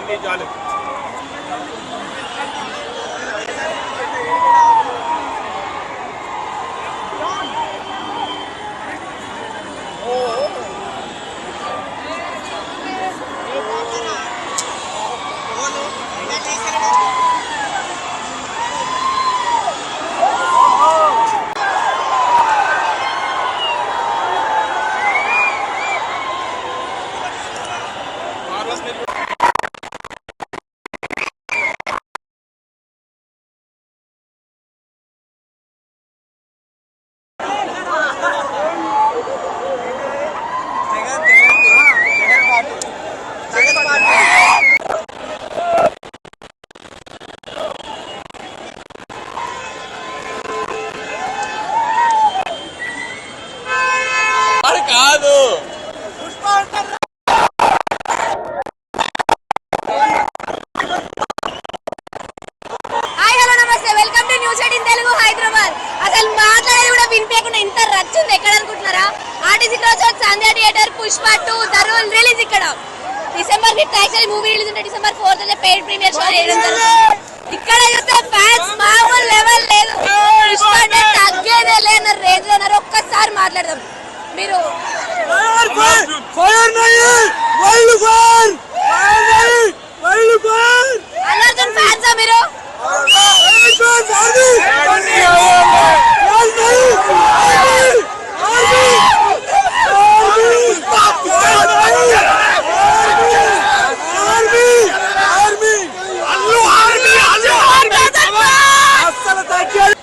ఇన్ని చాలు. కాదు హాయ్ హలో నమస్తే welcome to news 18 Telugu Hyderabad. అసలు మాట్లాడేది కూడా వినిపించకుండా ఇంత రచ్చుంది ఎక్కడ అనుకుంటున్నారా? RTC cross road Sandhya theatre Pushpa 2 the rule release ఇక్కడ డిసెంబర్ 5 యాక్చువల్లీ మూవీ రిలీజ్ ఉంటే డిసెంబర్ 4 పెయిడ్ ప్రీమియర్ షో చేయడం జరుగుతుంది. ఇక్కడ చూస్తే ఫ్యాన్స్ మామూలు లెవెల్ లేదు, పుష్ప అంటే తగ్గేదే లేన రేంజ్ లో ఉన్నారు. ఒక్కసారి మాట్లాడదాం. మీరు అల్లర్జున్ ఫ్యాన్సా మీరు?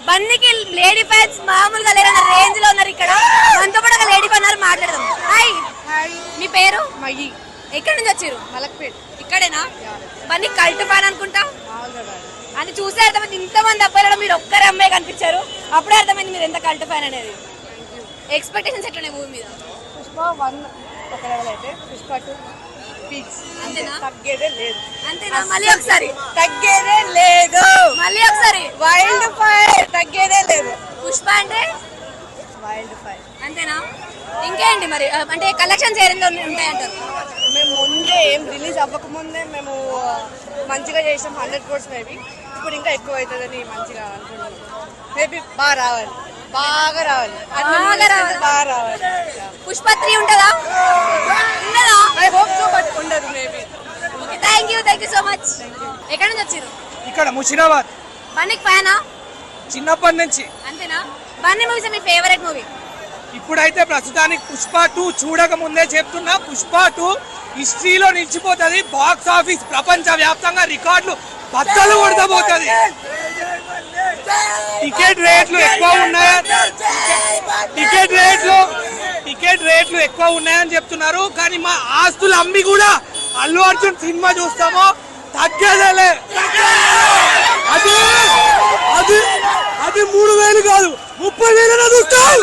బన్నీకి లేడీ ఫ్యాన్స్ మామూలుగా లేరన్న రేంజ్ లో ఉన్నారు. ఇక్కడ మనతో కూడా ఒక లేడీ ఫ్యాన్ మాట్లాడదాం. హాయ్, మీ పేరు? మయ్యి. ఎక్కడి నుంచి వచ్చారు? మలక్పేట్. ఇక్కడేనా? బన్నీ కల్ట్ ఫ్యాన్ అనుకుంటా అని చూస్తే అర్థమైంది. ఇంతమంది అబ్బాయిలు మీరు ఒక్కరే అమ్మాయి కనిపించారు, అప్పుడే అర్థమైంది మీరు ఎంత కల్ట్ ఫ్యాన్ అనేది. ఎక్స్పెక్టేషన్స్ ఎట్లున్నాయి మూవీ మీద? పుష్ప 1 ఒక లెవెల్ అయితే పుష్ప 2 పీక్స్. అంతేనా? తగ్గేదే లేదు. అంతేనా? మళ్ళీ ఒకసారి తగ్గేదే లేదు. మళ్ళీ ఒకసారి వైల్డ్ ఫైర్ తగ్గేదే లేదు. పుష్ప అంటే వైల్డ్ ఫైర్ అంతేనా? ఇంకేంటి మరి అంటే కలెక్షన్స్ ఏ విధంగా ఉంటాయంటారు? మేము ముందే ఏం రిలీజ్ అవ్వకముందే మేము మంచిగా చేసాం 100 crores మేబీ. ఇప్పుడు ఇంకా ఎక్కువ అవుతుందని మంచిగా అనుకుంటున్నాం. మేబీ బాగా రావాలి, బాగా రావాలి, బాగా రావాలి. పుష్ప 3 ఉంటుందా? ఉండదా? ఐ హోప్ సో, బట్ ఉండదు maybe. Thank you so much. ఎక్కడి నుంచి వచ్చారు? ఇక్కడ ముషిరాబాద్. బన్నీకి ఫ్యానా? చిన్నప్పటి నుంచి. అంతేనా? బన్నీ మూవీస్ మీ ఫేవరెట్ మూవీ? ఇప్పుడైతే ప్రస్తుతానికి పుష్ప 2 చూడక ముందే చెప్తున్నా, పుష్ప 2 హిస్టరీలో నిలిచిపోతుంది. బాక్స్ ఆఫీస్ ప్రపంచ వ్యాప్తంగా రికార్డులు బద్దలు కొడతబోతుంది. టికెట్ రేట్లు ఎక్కువ ఉన్నాయని చెప్తున్నారు. కానీ మా ఆస్తులు అమ్మి కూడా అల్లు అర్జున్ సినిమా చూస్తామో తగ్గేదేలే. అది 3,000 కాదు 30,000 చూస్తాం.